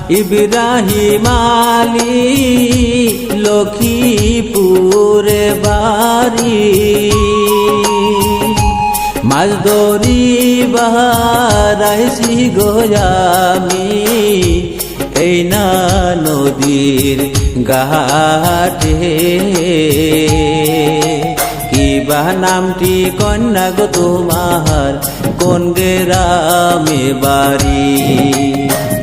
ইব্রাহিম আলী লক্ষ্মীপুরে বাড়ি মাছ ধরিবার আইছি গো আমি এই না নদীর ঘাটে কিবা নামটি কন্যা গো তোমার কোন গ্রামে বাড়ি।